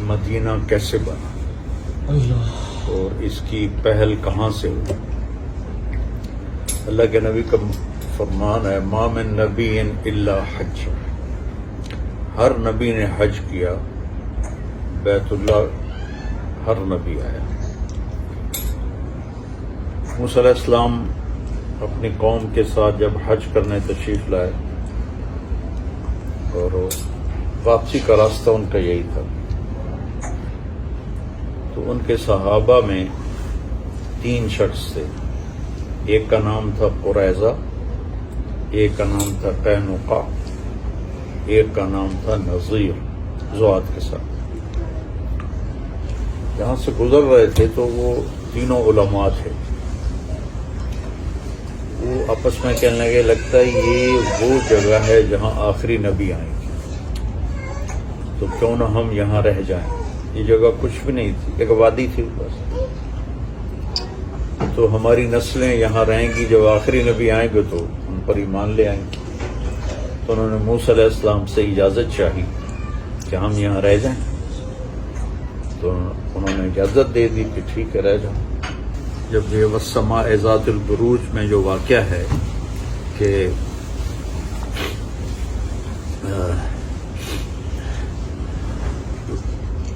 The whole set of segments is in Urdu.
مدینہ کیسے بنا اور اس کی پہل کہاں سے ہوئی. اللہ کے نبی کا فرمان ہے ما من نبی الا حج، ہر نبی نے حج کیا، بیت اللہ ہر نبی آیا. موسیٰ علیہ السلام اپنی قوم کے ساتھ جب حج کرنے تشریف لائے اور واپسی کا راستہ ان کا یہی تھا، تو ان کے صحابہ میں 3 شخص تھے. ایک کا نام تھا قریظہ، ایک کا نام تھا قینقاع، ایک کا نام تھا نذیر، ذوات کے ساتھ. جہاں سے گزر رہے تھے تو وہ تینوں علماء تھے. وہ آپس میں کہنے لگے لگتا ہے یہ وہ جگہ ہے جہاں آخری نبی آئیں گے، تو کیوں نہ ہم یہاں رہ جائیں. یہ جگہ کچھ بھی نہیں تھی، ایک وادی تھی بس. تو ہماری نسلیں یہاں رہیں گی، جب آخری نبی آئیں گے تو ان پر ایمان لے آئیں گے. تو انہوں نے موسیٰ علیہ السلام سے اجازت چاہی کہ ہم یہاں رہ جائیں. تو انہوں نے اجازت دے دی کہ ٹھیک ہے رہ جاؤ. جب یہ والسماء ذات البروج میں جو واقعہ ہے کہ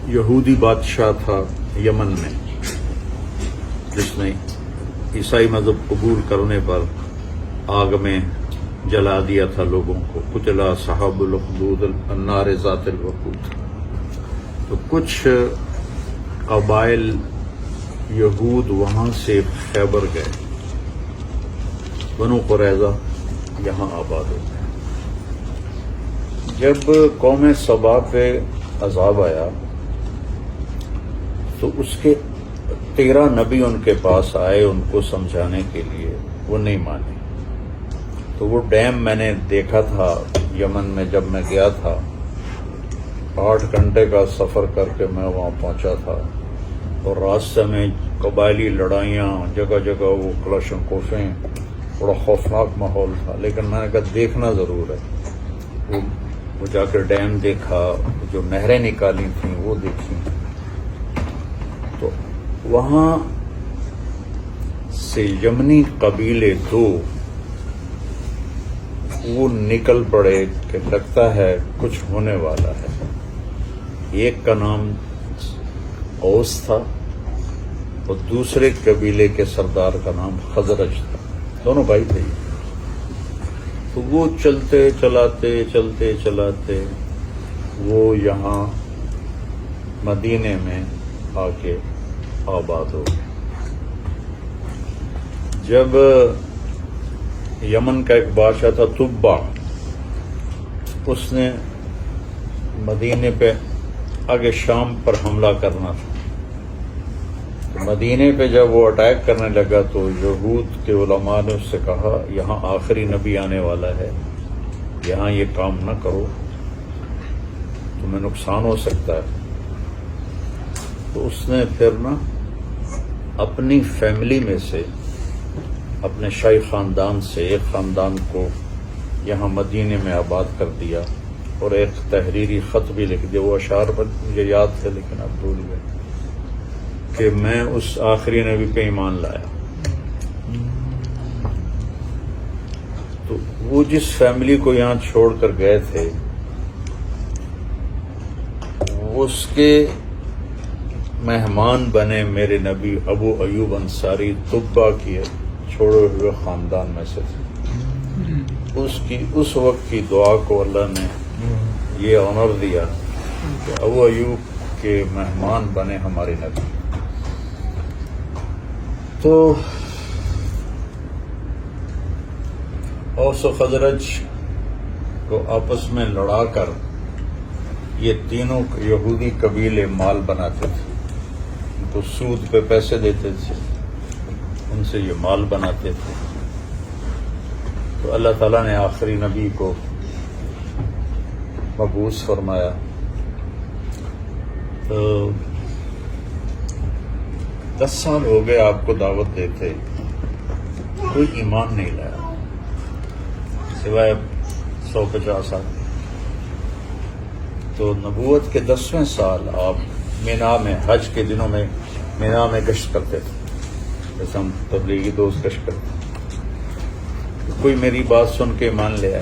یہودی بادشاہ تھا یمن میں جس نے عیسائی مذہب قبول کرنے پر آگ میں جلا دیا تھا لوگوں کو، قتل اصحاب الاخدود النار ذات الوقود. تو کچھ قبائل یہود وہاں سے خیبر گئے، بنو قریظہ یہاں آباد ہو گئے. جب قوم سبا پہ عذاب آیا تو اس کے 13 نبی ان کے پاس آئے ان کو سمجھانے کے لیے، وہ نہیں مانے. تو وہ ڈیم میں نے دیکھا تھا یمن میں، جب میں گیا تھا 8 گھنٹے کا سفر کر کے میں وہاں پہنچا تھا، اور راستے میں قبائلی لڑائیاں، جگہ جگہ وہ کلاشن کوفیں، بڑا خوفناک ماحول تھا. لیکن میں نے کہا دیکھنا ضرور ہے. وہ جا کے ڈیم دیکھا، جو نہریں نکالی تھیں وہ دیکھی. تو وہاں سے یمنی قبیلے 2 وہ نکل پڑے کہ لگتا ہے کچھ ہونے والا ہے. ایک کا نام اوس تھا اور دوسرے قبیلے کے سردار کا نام خزرج تھا، دونوں بھائی تھے. تو وہ چلتے چلاتے وہ یہاں مدینے میں آ کے آباد ہو گئے. جب یمن کا ایک بادشاہ تھا تبا، اس نے مدینے پہ آگے شام پر حملہ کرنا تھا. مدینے پہ جب وہ اٹیک کرنے لگا تو یہود کے علماء نے اس سے کہا یہاں آخری نبی آنے والا ہے، یہاں یہ کام نہ کرو، تمہیں نقصان ہو سکتا ہے. تو اس نے پھر نا اپنی فیملی میں سے، اپنے شاہی خاندان سے ایک خاندان کو یہاں مدینے میں آباد کر دیا اور ایک تحریری خط بھی لکھ دیا. وہ اشعار مجھے یاد تھے لیکن اب بھول گئے کہ میں اس آخری نبی پہ ایمان لایا. تو وہ جس فیملی کو یہاں چھوڑ کر گئے تھے اس کے مہمان بنے میرے نبی ابو ایوب انصاری، طبا کی چھوڑے ہوئے خاندان میں سے تھے. اس وقت کی دعا کو اللہ نے یہ آنر دیا کہ ابو ایوب کے مہمان بنے ہمارے نبی. تو اوس و خزرج کو آپس میں لڑا کر یہ تینوں یہودی قبیلے مال بناتے تھے، ان کو سود پہ پیسے دیتے تھے، ان سے یہ مال بناتے تھے. تو اللہ تعالیٰ نے آخری نبی کو مبعوث فرمایا. تو 10 سال ہو گئے آپ کو دعوت دیتے، کوئی ایمان نہیں لایا سوائے 150 آدمی. تو نبوت کے 10ویں سال آپ مینا میں حج کے دنوں میں مینا میں گشت کرتے تھے، جیسے ہم تبلیغی دوست گشت کرتے ہیں۔ کوئی میری بات سن کے مان لیا،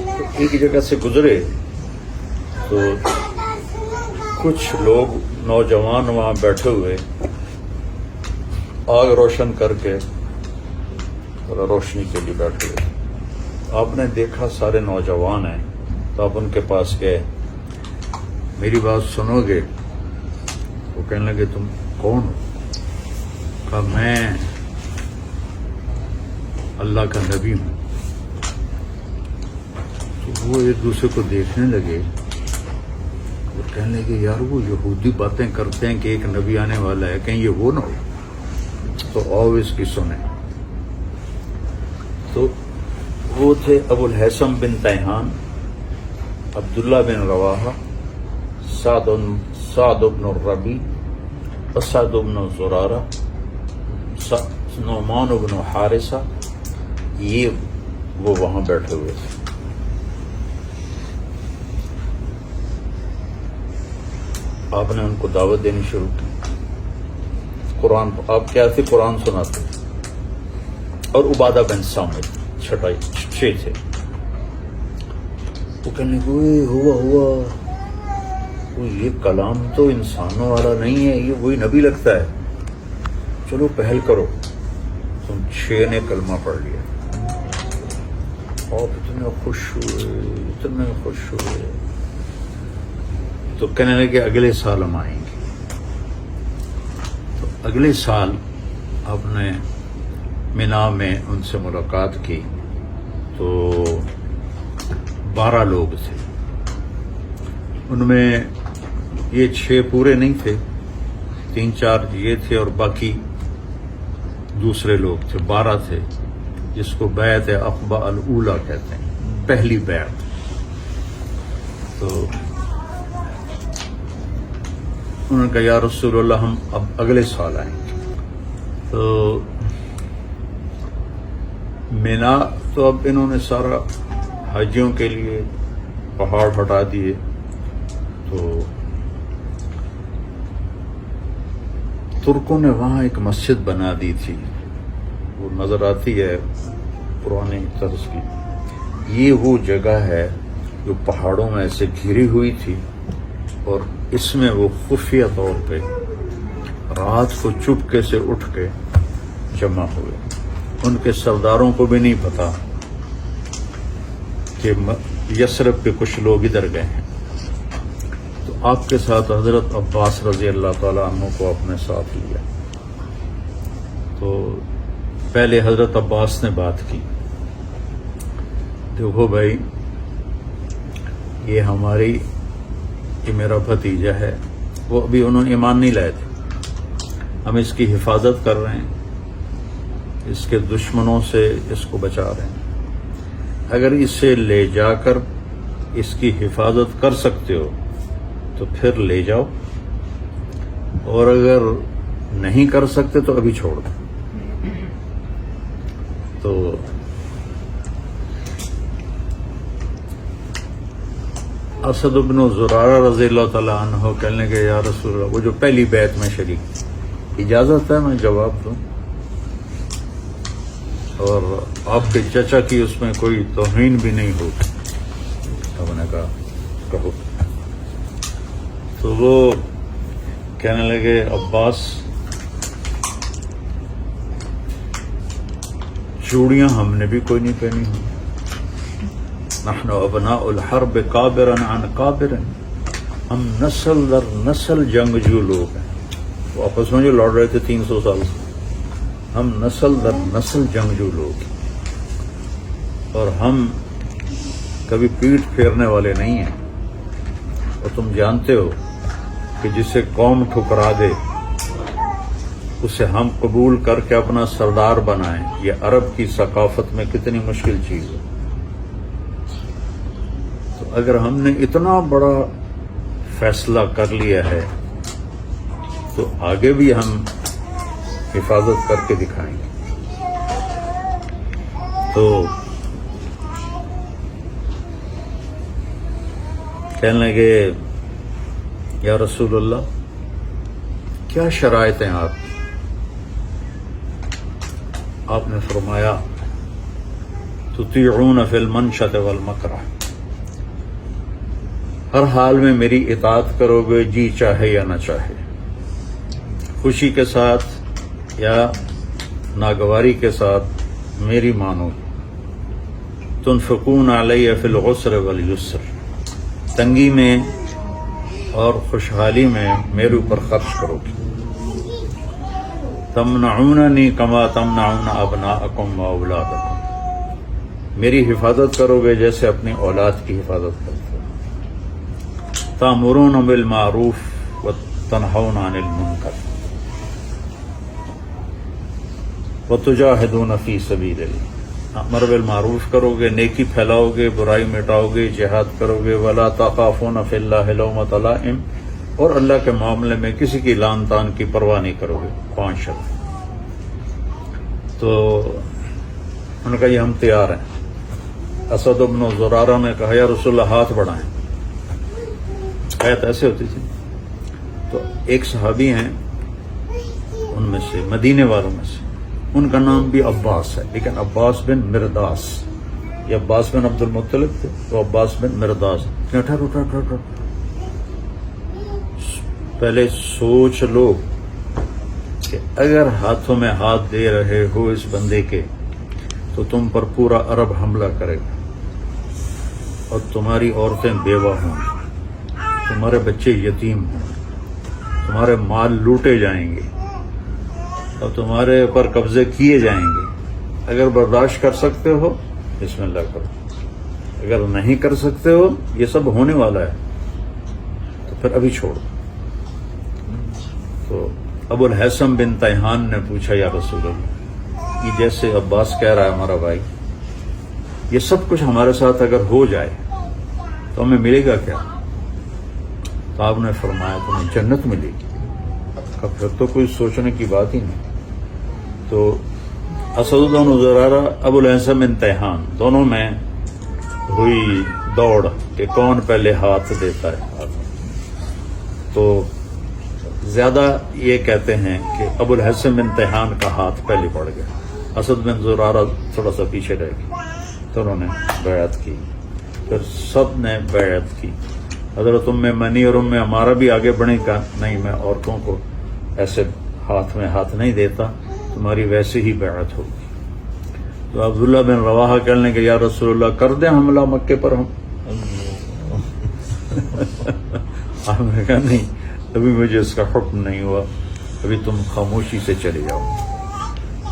تو ایک جگہ سے گزرے تو کچھ لوگ نوجوان وہاں بیٹھے ہوئے آگ روشن کر کے روشنی کے لیے بیٹھے ہوئے۔ آپ نے دیکھا سارے نوجوان ہیں، تو آپ ان کے پاس گئے، میری بات سنو گے؟ وہ کہنے لگے تم کون ہو؟ کہا میں اللہ کا نبی ہوں۔ تو وہ ایک دوسرے کو دیکھنے لگے، وہ کہنے لگے یار وہ یہودی باتیں کرتے ہیں کہ ایک نبی آنے والا ہے، کہیں یہ وہ نہ ہو؟ تو آؤ اس کی سنیں۔ تو وہ تھے ابو الحسن بن تیہان، عبداللہ بن رواحہ، سعد بن الربیع، اسد بن زرارہ، نعمان بن حارثہ، یہ وہ وہاں بیٹھے ہوئے تھے۔ آپ نے ان کو دعوت دینی شروع کی، قرآن آپ کیا تھے؟ قرآن سناتے، اور عبادہ بن صامت 6 تھے۔ وہ کہنے لگے ہوا یہ کلام تو انسانوں والا نہیں ہے، یہ وہی نبی لگتا ہے، چلو پہل کرو۔ تم 6 نے کلمہ پڑھ لیا، آپ اتنے خوش ہوئے، تو کہنے لگے اگلے سال ہم آئیں گے۔ تو اگلے سال آپ نے مینا میں ان سے ملاقات کی، تو 12 لوگ تھے، ان میں یہ 6 پورے نہیں تھے، 3-4 یہ تھے اور باقی دوسرے لوگ تھے، 12 تھے، جس کو بیعت عقبہ الاولیٰ کہتے ہیں، پہلی بیعت۔ تو انہوں نے کہا یا رسول اللہ ہم اب اگلے سال آئیں گے۔ تو مینا تو اب انہوں نے سارا حاجیوں کے لیے پہاڑ ہٹا دیے، تو ترکوں نے وہاں ایک مسجد بنا دی تھی، وہ نظر آتی ہے پرانی طرز کی۔ یہ وہ جگہ ہے جو پہاڑوں میں ایسے گھری ہوئی تھی، اور اس میں وہ خفیہ طور پہ رات کو چپکے سے اٹھ کے جمع ہوئے۔ ان کے سرداروں کو بھی نہیں پتا کہ یثرب کے کچھ لوگ ادھر گئے ہیں۔ تو آپ کے ساتھ حضرت عباس رضی اللہ تعالیٰ عنہ کو اپنے ساتھ لیا۔ تو پہلے حضرت عباس نے بات کی، دیکھو بھائی یہ میرا بھتیجا ہے، وہ ابھی انہوں نے ایمان نہیں لائے تھے، ہم اس کی حفاظت کر رہے ہیں، اس کے دشمنوں سے اس کو بچا رہے ہیں، اگر اسے لے جا کر اس کی حفاظت کر سکتے ہو تو پھر لے جاؤ، اور اگر نہیں کر سکتے تو ابھی چھوڑ دو۔ تو اسد بن زرارہ رضی اللہ تعالیٰ عنہ کہنے کے یا رسول اللہ، وہ جو پہلی بیعت میں شریک، اجازت ہے میں جواب دوں؟ اور آپ کے چچا کی اس میں کوئی توہین بھی نہیں ہوگی؟ ہم نے کہا کہو۔ تو وہ کہنے لگے عباس چوڑیاں ہم نے بھی کوئی نہیں پہنی ہوئی، نحن ابناء الحرب کابرا عن کابر، ہم نسل در نسل جنگجو لوگ ہیں۔ وہ آپس میں جو لڑ رہے تھے 300 سال سے، ہم نسل در نسل جنگجو لوگ ہیں، اور ہم کبھی پیٹھ پھیرنے والے نہیں ہیں۔ اور تم جانتے ہو کہ جسے قوم ٹھکرا دے اسے ہم قبول کر کے اپنا سردار بنائیں، یہ عرب کی ثقافت میں کتنی مشکل چیز ہے۔ تو اگر ہم نے اتنا بڑا فیصلہ کر لیا ہے تو آگے بھی ہم حفاظت کر کے دکھائیں گے۔ تو کہنے لگے یا رسول اللہ کیا شرائط ہیں آپ نے فرمایا تطیعون فی المنشط والمکرہ، ہر حال میں میری اطاعت کرو گے، جی چاہے یا نہ چاہے، خوشی کے ساتھ یا ناگواری کے ساتھ میری مانو گے، تنفقون علی فی العسر والیسر، تنگی میں اور خوشحالی میں میرے اوپر خرچ کرو گے، تمنعوننی کما تمنعون ابناءکم و اولادکم، میری حفاظت کرو گے جیسے اپنی اولاد کی حفاظت کرتے ہو، تأمرون بالمعروف وتنہون عن المنکر وتجاہدون فی سبیل اللہ، امر بالمعروف کرو گے، نیکی پھیلاؤ گے، برائی مٹاؤ گے، جہاد کرو گے، ولا تخافون فی اللہ لومۃ لائم، اور اللہ کے معاملے میں کسی کی لان تان کی پرواہ نہیں کرو گے، 5 شرط۔ تو انہوں نے کہا یہ ہم تیار ہیں۔ اسد بن زرارہ نے کہا یا رسول اللہ ہاتھ بڑھائیں، آیت ایسے ہوتی تھی۔ تو ایک صحابی ہیں ان میں سے، مدینے والوں میں سے، ان کا نام بھی عباس ہے، لیکن عباس بن مرداس، یہ عباس بن عبد المطلب تھے تو عباس بن مرداس۔ اٹھا پہلے سوچ لو کہ اگر ہاتھوں میں ہاتھ دے رہے ہو اس بندے کے تو تم پر پورا عرب حملہ کرے گا، اور تمہاری عورتیں بیوہ ہوں گی، تمہارے بچے یتیم ہوں گے، تمہارے مال لوٹے جائیں گے اور تمہارے پر قبضے کیے جائیں گے۔ اگر برداشت کر سکتے ہو بسم اللہ کرو، اگر نہیں کر سکتے ہو یہ سب ہونے والا ہے تو پھر ابھی چھوڑ دو۔ تو ابو الحسن بن تیہان نے پوچھا یا رسول اللہ، یہ جیسے عباس کہہ رہا ہے ہمارا بھائی، یہ سب کچھ ہمارے ساتھ اگر ہو جائے تو ہمیں ملے گا کیا؟ تو آپ نے فرمایا تمہیں جنت ملے گی۔ پھر تو کوئی سوچنے کی بات ہی نہیں۔ تو اسد بن زرارہ ابو الحسن بن تیہان دونوں میں ہوئی دوڑ کہ کون پہلے ہاتھ دیتا ہے۔ تو زیادہ یہ کہتے ہیں کہ ابو الحسن بن تیہان کا ہاتھ پہلے پڑ گیا، اسد بن زرارہ تھوڑا سا پیچھے رہ گئے، تو انہوں نے بیعت کی، پھر سب نے بیعت کی۔ حضرت منی اور ہمارا بھی آگے بڑھے گا، نہیں میں عورتوں کو ایسے ہاتھ میں ہاتھ نہیں دیتا، تمہاری ویسے ہی بیعت ہوگی۔ تو عبداللہ بن رواحہ کہنے کہ یا رسول اللہ کر دیں حملہ مکے پر ہم؟ آپ نے کہا نہیں، ابھی مجھے اس کا حکم نہیں ہوا، ابھی تم خاموشی سے چلے جاؤ۔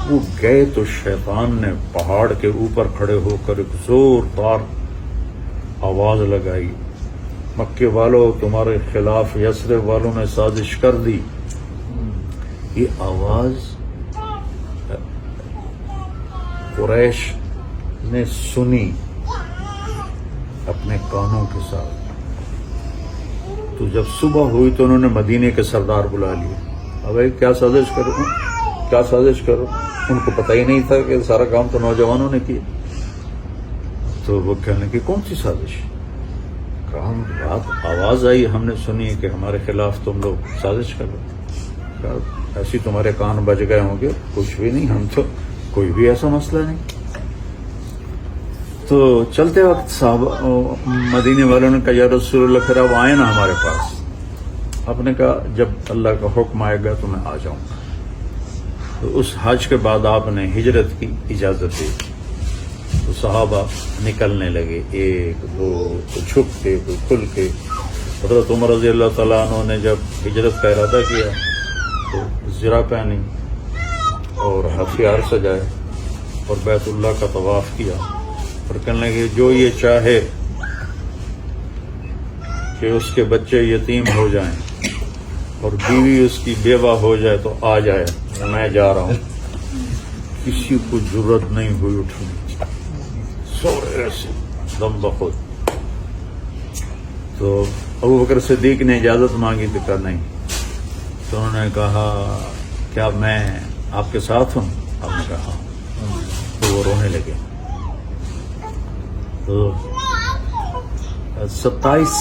وہ گئے تو شیطان نے پہاڑ کے اوپر کھڑے ہو کر ایک زوردار آواز لگائی، مکے والوں تمہارے خلاف یثرب والوں نے سازش کر دی۔ یہ آواز قریش نے سنی اپنے کانوں کے ساتھ۔ تو جب صبح ہوئی تو انہوں نے مدینے کے سردار بلا لیے، اب کیا سازش کرو؟ ان کو پتہ ہی نہیں تھا کہ سارا کام تو نوجوانوں نے کیا۔ تو وہ کہنے کی کون سی سازش؟ آواز آئی، ہم نے سنی کہ ہمارے خلاف تم لوگ سازش کر رہے، ایسی تمہارے کان بج گئے ہوں گے، کچھ بھی نہیں، ہم تو کوئی بھی ایسا مسئلہ نہیں۔ تو چلتے وقت صحابہ مدینے والوں نے کہا یا رسول اللہ پھر اب آئے نا ہمارے پاس۔ آپ نے کہا جب اللہ کا حکم آئے گا تو میں آ جاؤں گا۔ تو اس حج کے بعد آپ نے ہجرت کی اجازت دی، تو صحابہ نکلنے لگے، 1 2 تو چھپ کے تو کھل کے۔ حضرت عمر رضی اللہ تعالیٰ عنہ نے جب ہجرت کا ارادہ کیا تو زرہ پہنی اور ہتھیار سجائے اور بیت اللہ کا طواف کیا، اور کہنے لگے جو یہ چاہے کہ اس کے بچے یتیم ہو جائیں اور بیوی اس کی بیوہ ہو جائے تو آ جائے، میں جا رہا ہوں۔ کسی کو جرت نہیں ہوئی اٹھنے، سورے سے دم بخود۔ تو ابو بکر صدیق نے اجازت مانگی تو کہا نہیں۔ تو انہوں نے کہا کیا میں آپ کے ساتھ ہوں؟ آپ نے کہا ہاں۔ تو وہ رونے لگے۔ تو 27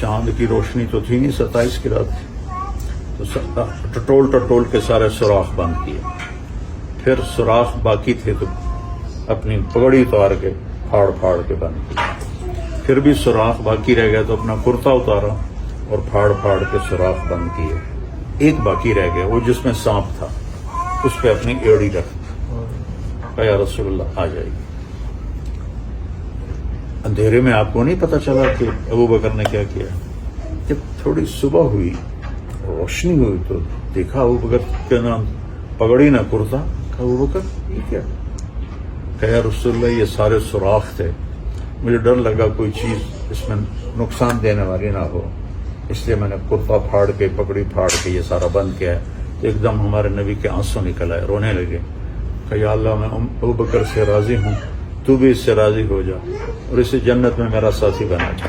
چاند کی روشنی تو تھی نہیں، 27 کی رات تھی، تو ٹٹول کے سارے سوراخ بند کیے. پھر سوراخ باقی تھے تو اپنی پگڑی اتار کے پھاڑ کے بند کیا. پھر بھی سوراخ باقی رہ گیا تو اپنا کرتا اتارا اور پھاڑ کے سوراخ بند کیے. ایک باقی رہ گیا، وہ جس میں سانپ تھا، اس پہ اپنی ایڑی رکھ. کہا یا رسول اللہ آ جائے گی. اندھیرے میں آپ کو نہیں پتا چلا کہ ابو بکر نے کیا کیا. جب تھوڑی صبح ہوئی، روشنی ہوئی تو دیکھا ابو بکر کے نام پگڑی نہ کرتا. کہا ابو بکر یہ کیا؟ کہا یا رسول اللہ یہ سارے سوراخ تھے، مجھے ڈر لگا کوئی چیز اس میں نقصان دینے والی نہ ہو، اس لیے میں نے کرتا پھاڑ کے پگڑی پھاڑ کے یہ سارا بند کیا ہے. تو ایک دم ہمارے نبی کے آنسو نکل آئے، رونے لگے. کہ یا اللہ میں ابو بکر سے راضی ہوں، تو بھی اس سے راضی ہو جا اور اسے جنت میں میرا ساتھی بنا جا.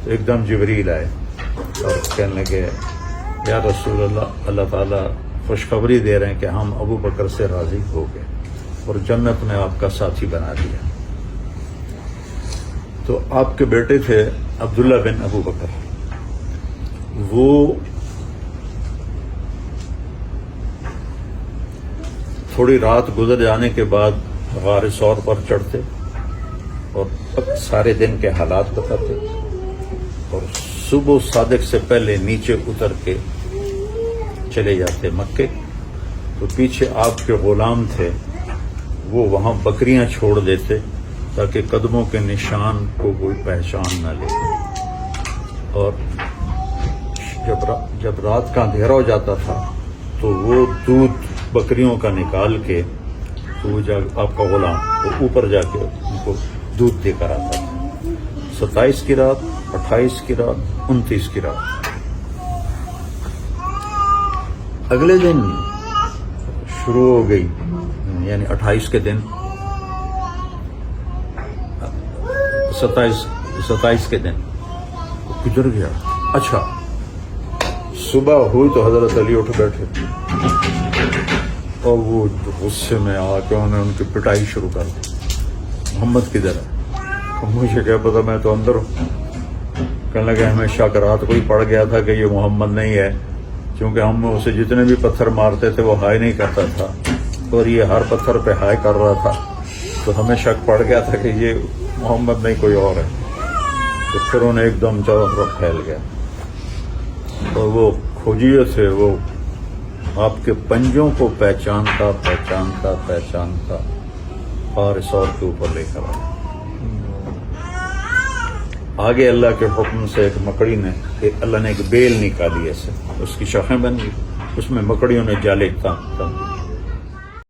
تو ایک دم جبریل آئے اور کہنے لگے یا رسول اللہ، اللہ تعالیٰ خوشخبری دے رہے ہیں کہ ہم ابو بکر سے راضی ہو گئے اور جنت میں آپ کا ساتھی بنا دیا. تو آپ کے بیٹے تھے عبداللہ بن ابو بکر، وہ تھوڑی رات گزر جانے کے بعد غار ثور پر چڑھتے اور سارے دن کے حالات بتاتے اور صبح صادق سے پہلے نیچے اتر کے چلے جاتے مکے. تو پیچھے آپ کے غلام تھے، وہ وہاں بکریاں چھوڑ دیتے تاکہ قدموں کے نشان کو کوئی پہچان نہ لے. اور جب رات کا اندھیرا ہو جاتا تھا تو وہ دودھ بکریوں کا نکال کے تو وہ آپ کا غلام وہ اوپر جا کے ان کو دودھ دے کر آتا تھا. 27 کی رات، 28 کی رات، 29 کی رات. اگلے دن شروع ہو گئی، یعنی 28 کے دن، 27 کے دن گزر گیا. اچھا صبح ہوئی تو حضرت علی اٹھ بیٹھے اور وہ غصے میں آ کے انہوں نے ان کی پٹائی شروع کر دی. محمد کدھر ہے؟ مجھے کیا پتا، میں تو اندر ہوں. کہنے لگے ہمیں شک رات کو ہی پڑ گیا تھا کہ یہ محمد نہیں ہے، کیونکہ ہم اسے جتنے بھی پتھر مارتے تھے وہ ہائے نہیں کرتا تھا اور یہ ہر پتھر پہ ہائے کر رہا تھا، تو ہمیں شک پڑ گیا تھا کہ یہ محمد نہیں کوئی اور ہے. تو پھر انہیں ایک دم چاروں طرف پھیل گیا اور وہ کھوجیے تھے، وہ آپ کے پنجوں کو پہچانتا اور ثور کے اوپر لے کر آیا. آگے اللہ کے حکم سے ایک مکڑی نے، اللہ نے ایک بیل نکالی ایسے، اس کی شاخیں بن گئی، اس میں مکڑیوں نے جالے